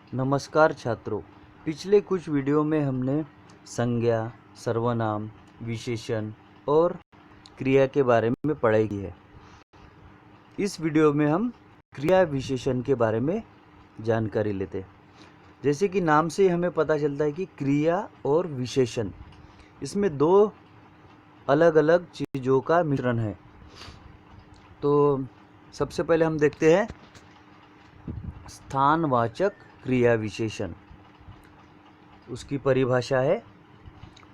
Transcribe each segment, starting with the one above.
नमस्कार छात्रों, पिछले कुछ वीडियो में हमने संज्ञा, सर्वनाम, विशेषण और क्रिया के बारे में पढ़ाई की है। इस वीडियो में हम क्रिया विशेषण के बारे में जानकारी लेते हैं। जैसे कि नाम से हमें पता चलता है कि क्रिया और विशेषण, इसमें दो अलग अलग चीज़ों का मिश्रण है। तो सबसे पहले हम देखते हैं स्थानवाचक क्रिया विशेषण। उसकी परिभाषा है,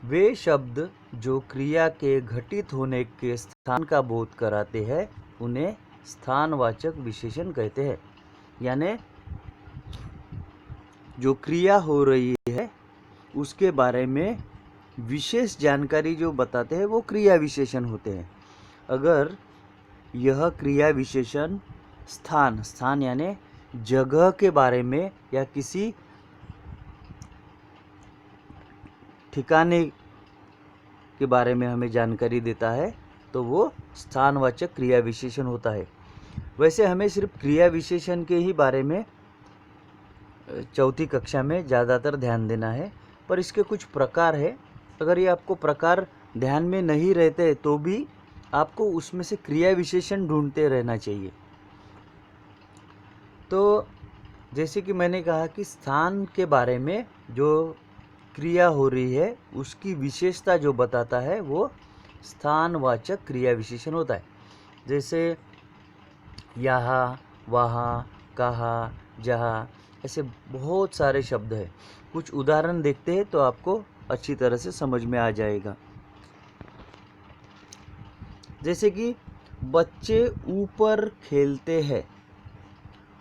वे शब्द जो क्रिया के घटित होने के स्थान का बोध कराते हैं उन्हें स्थानवाचक विशेषण कहते हैं। यानी जो क्रिया हो रही है उसके बारे में विशेष जानकारी जो बताते हैं वो क्रिया विशेषण होते हैं। अगर यह क्रिया विशेषण स्थान यानी जगह के बारे में या किसी ठिकाने के बारे में हमें जानकारी देता है तो वो स्थानवाचक क्रिया विशेषण होता है। वैसे हमें सिर्फ क्रिया विशेषण के ही बारे में चौथी कक्षा में ज़्यादातर ध्यान देना है, पर इसके कुछ प्रकार है। अगर ये आपको प्रकार ध्यान में नहीं रहते तो भी आपको उसमें से क्रिया विशेषण ढूंढते रहना चाहिए। तो जैसे कि मैंने कहा कि स्थान के बारे में जो क्रिया हो रही है उसकी विशेषता जो बताता है वो स्थानवाचक क्रिया विशेषण होता है। जैसे यहाँ, वहाँ, कहाँ, जहाँ, ऐसे बहुत सारे शब्द हैं। कुछ उदाहरण देखते हैं तो आपको अच्छी तरह से समझ में आ जाएगा। जैसे कि बच्चे ऊपर खेलते हैं।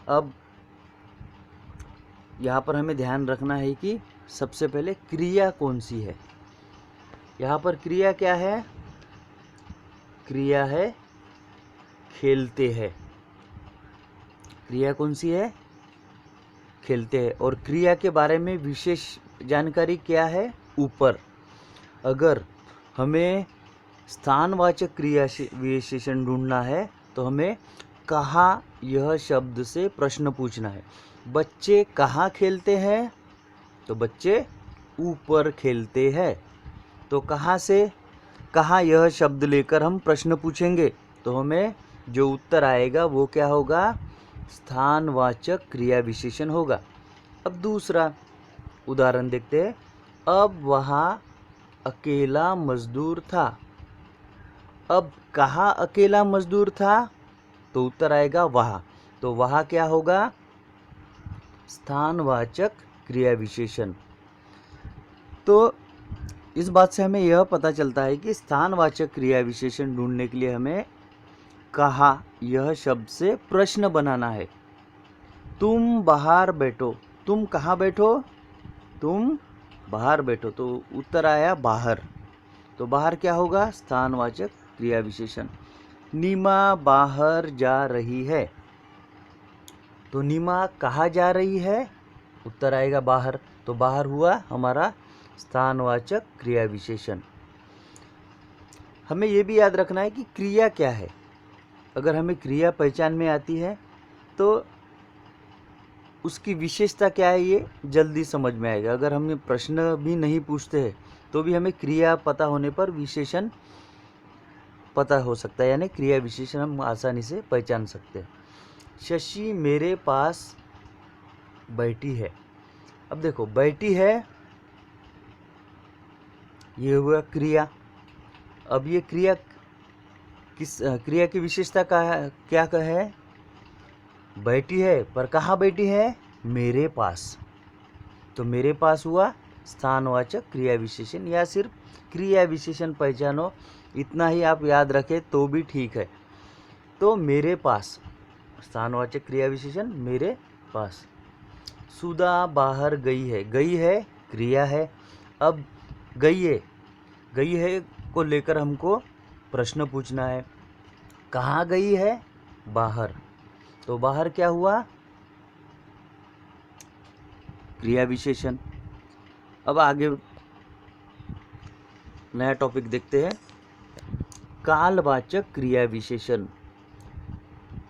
अब यहाँ पर हमें ध्यान रखना है कि सबसे पहले क्रिया कौन सी है। यहाँ पर क्रिया क्या है? क्रिया है खेलते हैं। क्रिया कौन सी है? खेलते हैं। और क्रिया के बारे में विशेष जानकारी क्या है? ऊपर। अगर हमें स्थानवाचक क्रिया विशेषण ढूंढना है तो हमें कहाँ यह शब्द से प्रश्न पूछना है। बच्चे कहाँ खेलते हैं? तो बच्चे ऊपर खेलते हैं। तो कहाँ से कहाँ यह शब्द लेकर हम प्रश्न पूछेंगे तो हमें जो उत्तर आएगा वो क्या होगा? स्थानवाचक क्रिया विशेषण होगा। अब दूसरा उदाहरण देखते हैं। अब वहाँ अकेला मजदूर था। अब कहाँ अकेला मजदूर था? तो उत्तर आएगा वहाँ। तो वहाँ क्या होगा? स्थानवाचक क्रिया विशेषण। तो इस बात से हमें यह पता चलता है कि स्थानवाचक क्रिया विशेषण ढूंढने के लिए हमें कहाँ यह शब्द से प्रश्न बनाना है। तुम बाहर बैठो। तुम कहाँ बैठो? तुम बाहर बैठो। तो उत्तर आया बाहर। तो बाहर क्या होगा? स्थानवाचक क्रिया विशेषण। नीमा बाहर जा रही है। तो नीमा कहाँ जा रही है? उत्तर आएगा बाहर। तो बाहर हुआ हमारा स्थानवाचक क्रिया विशेषण। हमें यह भी याद रखना है कि क्रिया क्या है। अगर हमें क्रिया पहचान में आती है तो उसकी विशेषता क्या है ये जल्दी समझ में आएगा। अगर हमें प्रश्न भी नहीं पूछते हैं तो भी हमें क्रिया पता होने पर विशेषण पता हो सकता है, यानी क्रिया विशेषण हम आसानी से पहचान सकते हैं। शशि मेरे पास बैठी है। अब देखो, बैठी है ये हुआ क्रिया। अब ये क्रिया किस क्रिया की विशेषता का क्या है? बैठी है, पर कहाँ बैठी है? मेरे पास। तो मेरे पास हुआ स्थानवाचक क्रिया विशेषण। या सिर्फ क्रिया विशेषण पहचानो, इतना ही आप याद रखें तो भी ठीक है। तो मेरे पास स्थानवाचक क्रिया विशेषण मेरे पास। सुधा बाहर गई है। गई है क्रिया है। अब गई है को लेकर हमको प्रश्न पूछना है। कहाँ गई है? बाहर। तो बाहर क्या हुआ? क्रिया विशेषण। अब आगे नया टॉपिक देखते हैं, कालवाचक क्रिया विशेषण।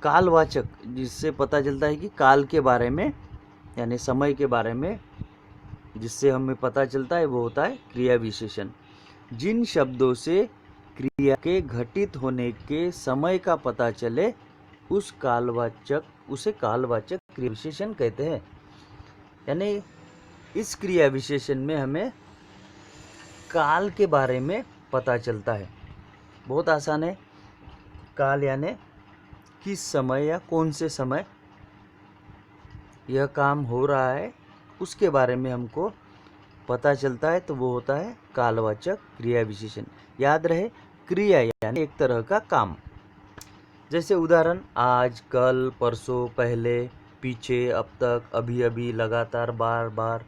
कालवाचक, जिससे पता चलता है कि काल के बारे में यानी समय के बारे में जिससे हमें पता चलता है वो होता है क्रिया विशेषण। जिन शब्दों से क्रिया के घटित होने के समय का पता चले उसे कालवाचक क्रिया विशेषण कहते हैं। यानी इस क्रिया विशेषण में हमें काल के बारे में पता चलता है। बहुत आसान है। काल यानी किस समय या कौन से समय यह काम हो रहा है उसके बारे में हमको पता चलता है, तो वो होता है कालवाचक क्रिया विशेषण। याद रहे, क्रिया यानी एक तरह का काम। जैसे उदाहरण आज, कल, परसों, पहले, पीछे, अब तक, अभी अभी, लगातार, बार बार,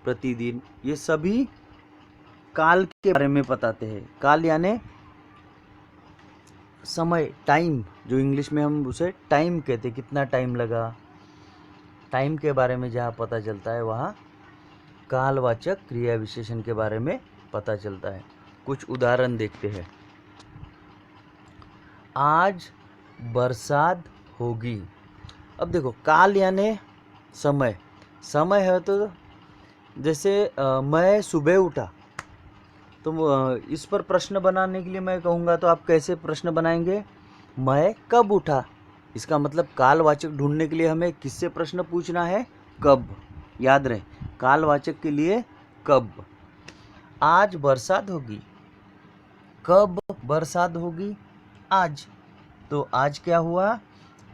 प्रतिदिन, ये सभी काल के बारे में बताते हैं। काल यानी समय, टाइम, जो इंग्लिश में हम उसे टाइम कहते हैं। कितना टाइम लगा, टाइम के बारे में जहाँ पता चलता है वहाँ कालवाचक क्रिया विशेषण के बारे में पता चलता है। कुछ उदाहरण देखते हैं। आज बरसात होगी। अब देखो, काल यानी समय। समय है तो जैसे मैं सुबह उठा, तो इस पर प्रश्न बनाने के लिए मैं कहूँगा तो आप कैसे प्रश्न बनाएंगे? मैं कब उठा। इसका मतलब कालवाचक ढूंढने के लिए हमें किससे प्रश्न पूछना है? कब। याद रहे, कालवाचक के लिए कब। आज बरसात होगी। कब बरसात होगी? आज। तो आज क्या हुआ?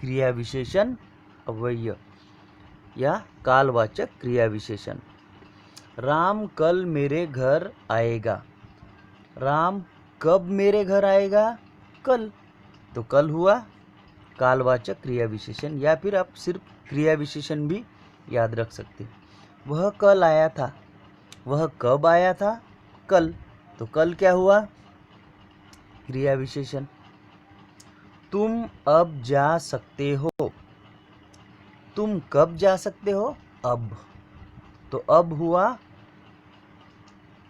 क्रिया विशेषण अव्यय या कालवाचक क्रिया विशेषण। राम कल मेरे घर आएगा। राम कब मेरे घर आएगा? कल। तो कल हुआ कालवाचक क्रिया विशेषण। या फिर आप सिर्फ क्रिया विशेषण भी याद रख सकते। वह कल आया था। वह कब आया था? कल। तो कल क्या हुआ? क्रिया विशेषण। तुम अब जा सकते हो। तुम कब जा सकते हो? अब। तो अब हुआ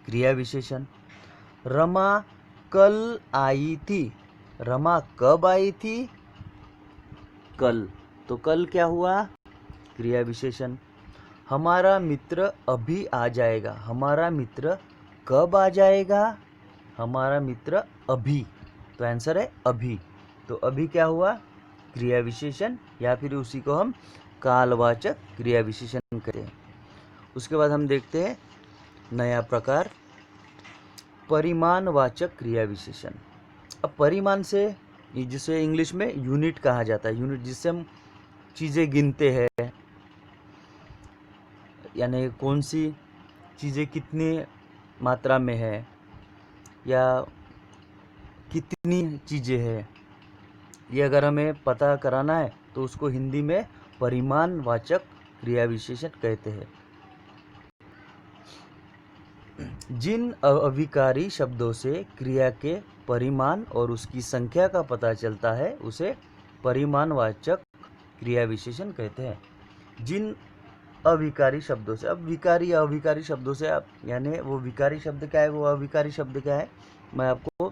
क्रिया विशेषण। रमा कल आई थी। रमा कब आई थी? कल। तो कल क्या हुआ? क्रिया विशेषण। हमारा मित्र अभी आ जाएगा। हमारा मित्र कब आ जाएगा? हमारा मित्र अभी। तो आंसर है अभी। तो अभी क्या हुआ? क्रिया विशेषण, या फिर उसी को हम कालवाचक क्रिया विशेषण कहते हैं। उसके बाद हम देखते हैं नया प्रकार, परिमाणवाचक क्रिया विशेषण। अब परिमाण से, जिसे इंग्लिश में यूनिट कहा जाता है, यूनिट जिससे हम चीज़ें गिनते हैं, यानी कौन सी चीज़ें कितनी मात्रा में है या कितनी चीज़ें हैं, ये अगर हमें पता कराना है तो उसको हिंदी में परिमाणवाचक क्रिया विशेषण कहते हैं। जिन अविकारी शब्दों से क्रिया के परिमाण और उसकी संख्या का पता चलता है उसे परिमाणवाचक क्रिया विशेषण कहते हैं। जिन अविकारी शब्दों से, अब विकारी या अविकारी शब्दों से आप, यानी वो विकारी शब्द क्या है, वो अविकारी शब्द क्या है, मैं आपको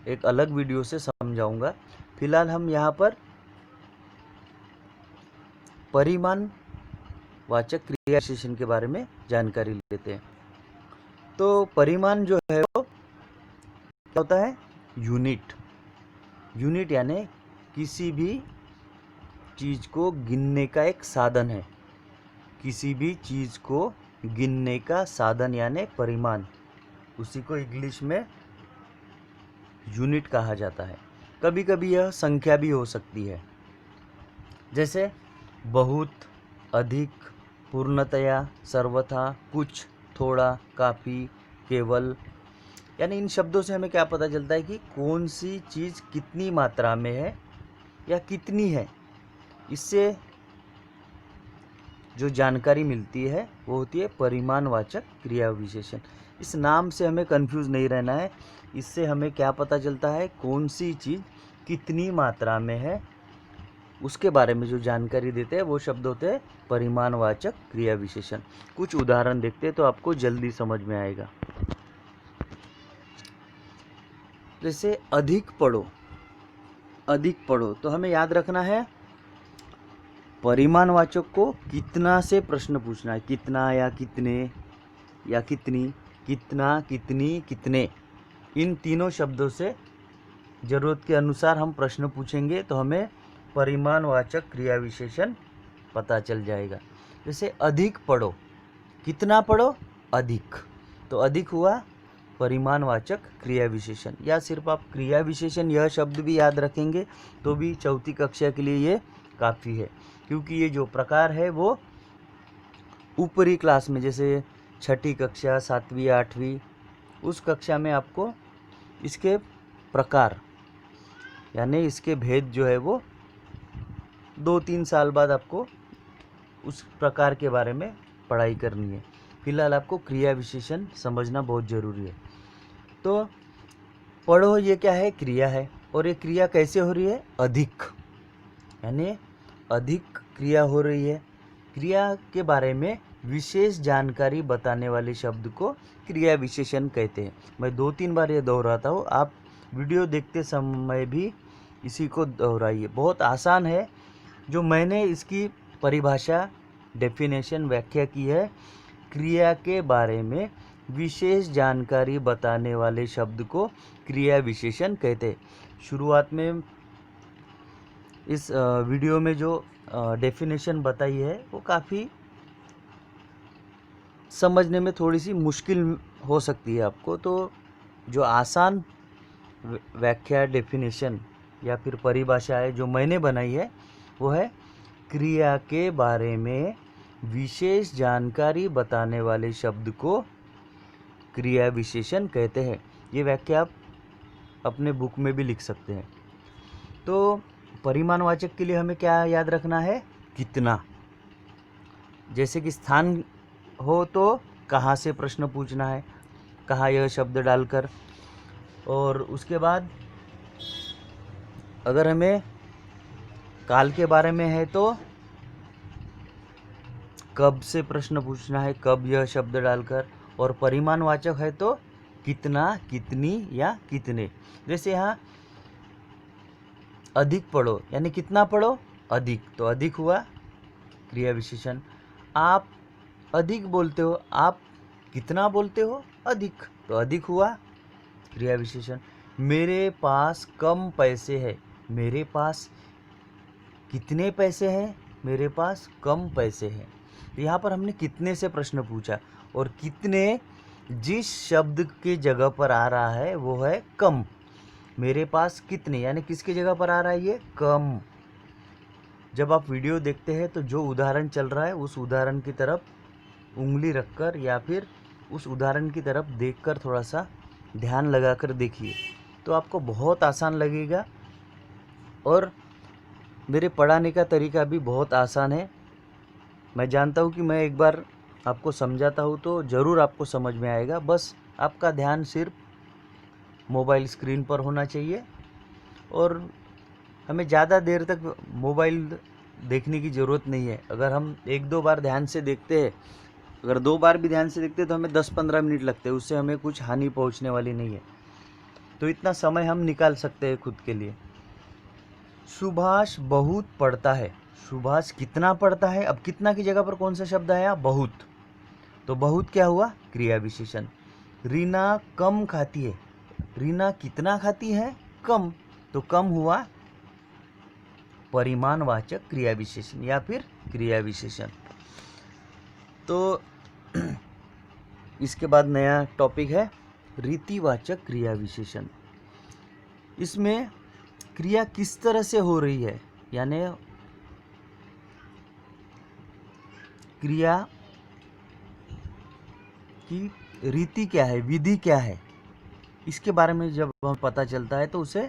एक अलग वीडियो से समझाऊंगा। फिलहाल हम यहाँ पर परिमाणवाचक क्रिया विशेषण के बारे में जानकारी लेते हैं। तो परिमाण जो है वो क्या होता है? यूनिट। यूनिट यानी किसी भी चीज़ को गिनने का एक साधन है। किसी भी चीज़ को गिनने का साधन यानी परिमाण, उसी को इंग्लिश में यूनिट कहा जाता है। कभी कभी यह संख्या भी हो सकती है, जैसे बहुत, अधिक, पूर्णतया, सर्वथा, कुछ, थोड़ा, काफ़ी, केवल। यानी इन शब्दों से हमें क्या पता चलता है कि कौन सी चीज़ कितनी मात्रा में है या कितनी है। इससे जो जानकारी मिलती है वो होती है परिमाणवाचक क्रिया विशेषण। इस नाम से हमें कंफ्यूज नहीं रहना है। इससे हमें क्या पता चलता है, कौन सी चीज़ कितनी मात्रा में है, उसके बारे में जो जानकारी देते हैं वो शब्द होते हैं परिमाणवाचक क्रिया विशेषण। कुछ उदाहरण देखते हैं तो आपको जल्दी समझ में आएगा। जैसे अधिक पढ़ो। अधिक पढ़ो तो हमें याद रखना है परिमाणवाचक को कितना से प्रश्न पूछना है, कितना या कितने या कितनी, कितना, कितनी, कितने, इन तीनों शब्दों से ज़रूरत के अनुसार हम प्रश्न पूछेंगे तो हमें परिमाणवाचक क्रिया विशेषण पता चल जाएगा। जैसे अधिक पढ़ो, कितना पढ़ो, अधिक, तो अधिक हुआ परिमाणवाचक क्रिया विशेषण। या सिर्फ आप क्रिया विशेषण यह शब्द भी याद रखेंगे तो भी चौथी कक्षा के लिए ये काफ़ी है, क्योंकि ये जो प्रकार है वो ऊपरी क्लास में, जैसे छठी कक्षा, 7वीं 8वीं, उस कक्षा में आपको इसके प्रकार यानी इसके भेद जो है वो 2-3 साल बाद आपको उस प्रकार के बारे में पढ़ाई करनी है। फिलहाल आपको क्रिया विशेषण समझना बहुत ज़रूरी है। तो पढ़ो ये क्या है, क्रिया है, और ये क्रिया कैसे हो रही है, अधिक, यानी अधिक क्रिया हो रही है। क्रिया के बारे में विशेष जानकारी बताने वाले शब्द को क्रिया विशेषण कहते हैं। मैं 2-3 बार ये दोहराता हूँ, आप वीडियो देखते समय भी इसी को दोहराइए। बहुत आसान है, जो मैंने इसकी परिभाषा, डेफिनेशन, व्याख्या की है। क्रिया के बारे में विशेष जानकारी बताने वाले शब्द को क्रिया विशेषण कहते हैं। शुरुआत में इस वीडियो में जो डेफिनेशन बताई है वो काफ़ी समझने में थोड़ी सी मुश्किल हो सकती है आपको, तो जो आसान व्याख्या, डेफिनेशन या फिर परिभाषा है जो मैंने बनाई है वो है क्रिया के बारे में विशेष जानकारी बताने वाले शब्द को क्रिया विशेषण कहते हैं। ये व्याख्या आप अपने बुक में भी लिख सकते हैं। तो परिमाणवाचक के लिए हमें क्या याद रखना है, कितना। जैसे कि स्थान हो तो कहाँ से प्रश्न पूछना है, कहाँ यह शब्द डालकर, और उसके बाद अगर हमें काल के बारे में है तो कब से प्रश्न पूछना है, कब यह शब्द डालकर, और परिमाणवाचक है तो कितना, कितनी या कितने। जैसे यहाँ अधिक पढ़ो यानी कितना पढ़ो, अधिक, तो अधिक हुआ क्रिया विशेषण। आप अधिक बोलते हो, आप कितना बोलते हो, अधिक, तो अधिक हुआ क्रिया विशेषण। मेरे पास कम पैसे हैं, मेरे पास कितने पैसे हैं, मेरे पास कम पैसे हैं। यहाँ पर हमने कितने से प्रश्न पूछा, और कितने जिस शब्द के जगह पर आ रहा है वो है कम। मेरे पास कितने यानी किसके जगह पर आ रहा है, ये कम। जब आप वीडियो देखते हैं तो जो उदाहरण चल रहा है उस उदाहरण की तरफ उंगली रखकर या फिर उस उदाहरण की तरफ देखकर थोड़ा सा ध्यान लगाकर देखिए, तो आपको बहुत आसान लगेगा। और मेरे पढ़ाने का तरीका भी बहुत आसान है। मैं जानता हूँ कि मैं एक बार आपको समझाता हूँ तो ज़रूर आपको समझ में आएगा। बस आपका ध्यान सिर्फ मोबाइल स्क्रीन पर होना चाहिए, और हमें ज़्यादा देर तक मोबाइल देखने की ज़रूरत नहीं है। अगर हम 1-2 बार ध्यान से देखते हैं, अगर 2 बार भी ध्यान से देखते हैं तो हमें 10-15 मिनट लगते हैं, उससे हमें कुछ हानि पहुंचने वाली नहीं है। तो इतना समय हम निकाल सकते हैं खुद के लिए। सुभाष बहुत पढ़ता है, सुभाष कितना पढ़ता है। अब कितना की जगह पर कौन सा शब्द आया, बहुत, तो बहुत क्या हुआ, क्रिया विशेषण। रीना कम खाती है, रीना कितना खाती है, कम, तो कम हुआ परिमाणवाचक क्रिया विशेषण या फिर क्रिया विशेषण। तो इसके बाद नया टॉपिक है रीतिवाचक क्रिया विशेषण। इसमें क्रिया किस तरह से हो रही है, यानी क्रिया की रीति क्या है, विधि क्या है, इसके बारे में जब हमें पता चलता है तो उसे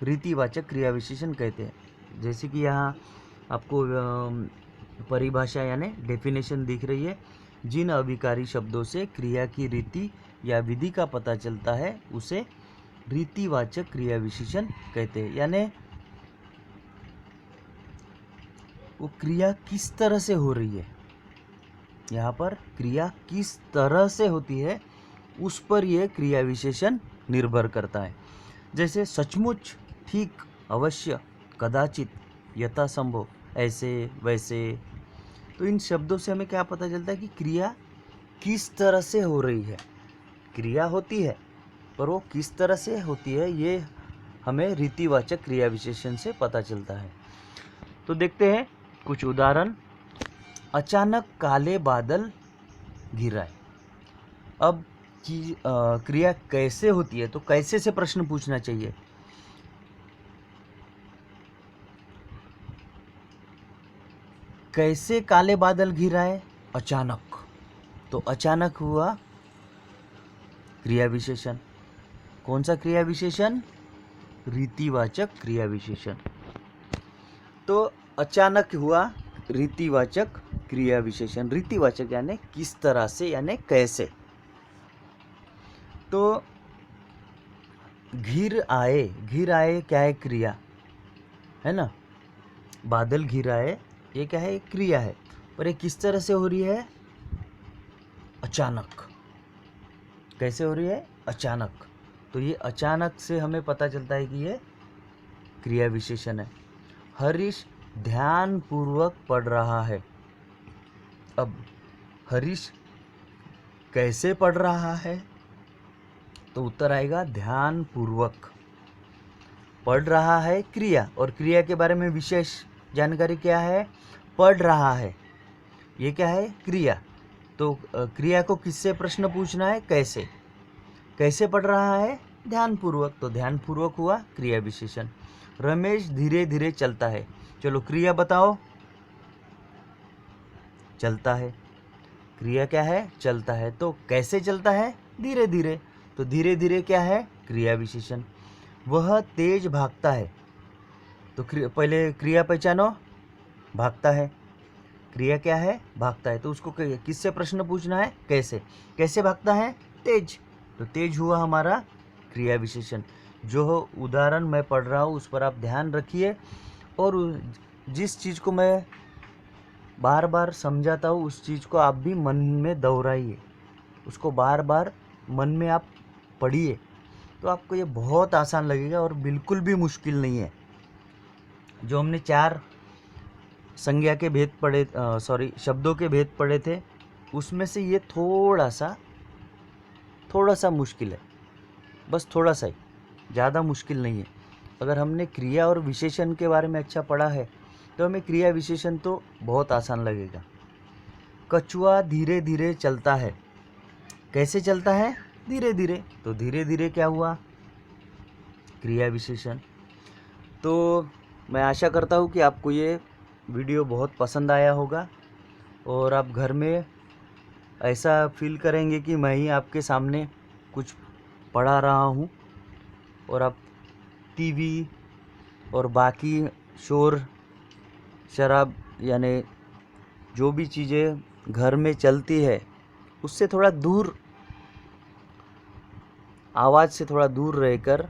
रीतिवाचक क्रिया विशेषण कहते हैं। जैसे कि यहाँ आपको परिभाषा यानी डेफिनेशन दिख रही है। जिन अभिकारी शब्दों से क्रिया की रीति या विधि का पता चलता है उसे रीतिवाचक क्रिया विशेषण कहते हैं। यानी वो क्रिया किस तरह से हो रही है, यहाँ पर क्रिया किस तरह से होती है उस पर यह क्रिया विशेषण निर्भर करता है। जैसे सचमुच, ठीक, अवश्य, कदाचित, यथासंभव, ऐसे वैसे। तो इन शब्दों से हमें क्या पता चलता है कि क्रिया किस तरह से हो रही है। क्रिया होती है पर वो किस तरह से होती है ये हमें रीतिवाचक क्रिया विशेषण से पता चलता है। तो देखते हैं कुछ उदाहरण। अचानक काले बादल घिराए। अब क्रिया कैसे होती है, तो कैसे से प्रश्न पूछना चाहिए। कैसे काले बादल घिराए? अचानक। तो अचानक हुआ क्रिया विशेषण। कौन सा क्रिया विशेषण? रीतिवाचक क्रिया विशेषण। तो अचानक हुआ रीतिवाचक क्रिया विशेषण। रीतिवाचक यानी किस तरह से, यानी कैसे। तो घिर आए, घिर आए क्या है? क्रिया है ना। बादल घिर आए ये क्या है? एक क्रिया है। पर ये किस तरह से हो रही है? अचानक। कैसे हो रही है? अचानक। तो ये अचानक से हमें पता चलता है कि ये क्रिया विशेषण है। हरीश ध्यान पूर्वक पढ़ रहा है। अब हरीश कैसे पढ़ रहा है? तो उत्तर आएगा ध्यान पूर्वक। पढ़ रहा है क्रिया, और क्रिया के बारे में विशेष जानकारी क्या है? पढ़ रहा है ये क्या है? क्रिया। तो क्रिया को किससे प्रश्न पूछना है? कैसे। कैसे पढ़ रहा है? ध्यानपूर्वक। तो ध्यानपूर्वक हुआ क्रिया विशेषण। रमेश धीरे धीरे चलता है। चलो क्रिया बताओ। चलता है। क्रिया क्या है? चलता है। तो कैसे चलता है? धीरे धीरे। तो धीरे धीरे क्या है? क्रिया विशेषण। वह तेज भागता है। तो पहले क्रिया पहचानो। भागता है। क्रिया क्या है? भागता है। तो उसको किससे प्रश्न पूछना है? कैसे। कैसे भागता है? तेज। तो तेज हुआ हमारा क्रिया विशेषण। जो उदाहरण मैं पढ़ रहा हूँ उस पर आप ध्यान रखिए, और जिस चीज़ को मैं बार बार समझाता हूँ उस चीज़ को आप भी मन में दोहराइए, उसको बार बार मन में आप पढ़िए, तो आपको ये बहुत आसान लगेगा और बिल्कुल भी मुश्किल नहीं है। जो हमने 4 संज्ञा के भेद पढ़े, शब्दों के भेद पढ़े थे, उसमें से ये थोड़ा सा मुश्किल है, बस थोड़ा सा ही, ज़्यादा मुश्किल नहीं है। अगर हमने क्रिया और विशेषण के बारे में अच्छा पढ़ा है तो हमें क्रिया विशेषण तो बहुत आसान लगेगा। कछुआ धीरे धीरे चलता है। कैसे चलता है? धीरे धीरे। तो धीरे धीरे क्या हुआ? क्रिया विशेषण। तो मैं आशा करता हूँ कि आपको ये वीडियो बहुत पसंद आया होगा, और आप घर में ऐसा फील करेंगे कि मैं ही आपके सामने कुछ पढ़ा रहा हूँ, और आप टीवी और बाकी शोर शराब यानी जो भी चीज़ें घर में चलती है उससे थोड़ा दूर, आवाज़ से थोड़ा दूर रहकर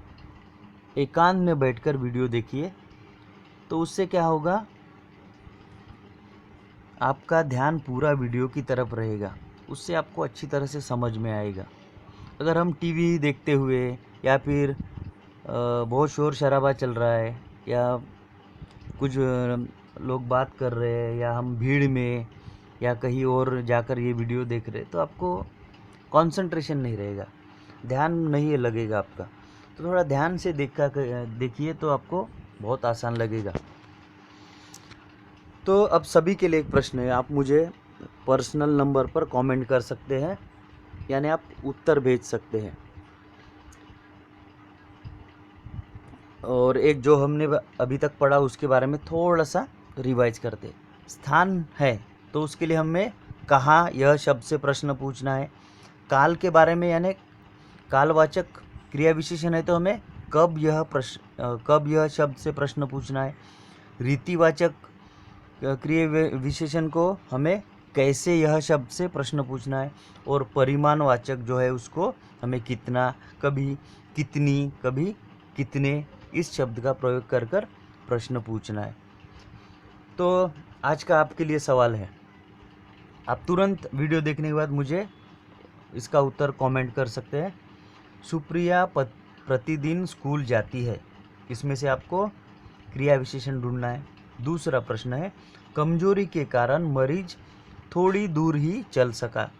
एकांत में बैठकर वीडियो देखिए। तो उससे क्या होगा? आपका ध्यान पूरा वीडियो की तरफ रहेगा, उससे आपको अच्छी तरह से समझ में आएगा। अगर हम टीवी देखते हुए या फिर बहुत शोर शराबा चल रहा है, या कुछ लोग बात कर रहे हैं, या हम भीड़ में या कहीं और जाकर ये वीडियो देख रहे हैं, तो आपको कंसंट्रेशन नहीं रहेगा, ध्यान नहीं लगेगा आपका। तो थोड़ा ध्यान से देखिए तो आपको बहुत आसान लगेगा। तो अब सभी के लिए एक प्रश्न है, आप मुझे पर्सनल नंबर पर कमेंट कर सकते हैं, यानी आप उत्तर भेज सकते हैं। और एक जो हमने अभी तक पढ़ा उसके बारे में थोड़ा सा रिवाइज करते। स्थान है तो उसके लिए हमें कहाँ यह शब्द से प्रश्न पूछना है। काल के बारे में यानी कालवाचक क्रिया विशेषण है तो हमें कब यह शब्द से प्रश्न पूछना है। रीतिवाचक क्रिया विशेषण को हमें कैसे यह शब्द से प्रश्न पूछना है। और परिमाणवाचक जो है उसको हमें कितना, कभी कितनी, कभी कितने, इस शब्द का प्रयोग कर प्रश्न पूछना है। तो आज का आपके लिए सवाल है, आप तुरंत वीडियो देखने के बाद मुझे इसका उत्तर कमेंट कर सकते हैं। सुप्रिया प्रतिदिन स्कूल जाती है। इसमें से आपको क्रिया विशेषण ढूंढना है। दूसरा प्रश्न है, कमजोरी के कारण मरीज थोड़ी दूर ही चल सका।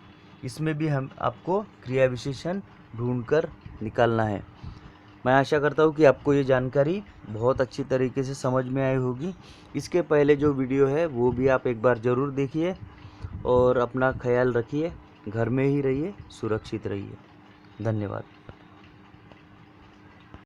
इसमें भी हम आपको क्रिया विशेषण ढूंढकर निकालना है। मैं आशा करता हूँ कि आपको ये जानकारी बहुत अच्छी तरीके से समझ में आई होगी। इसके पहले जो वीडियो है वो भी आप एक बार ज़रूर देखिए और अपना ख्याल रखिए, घर में ही रहिए, सुरक्षित रहिए। धन्यवाद।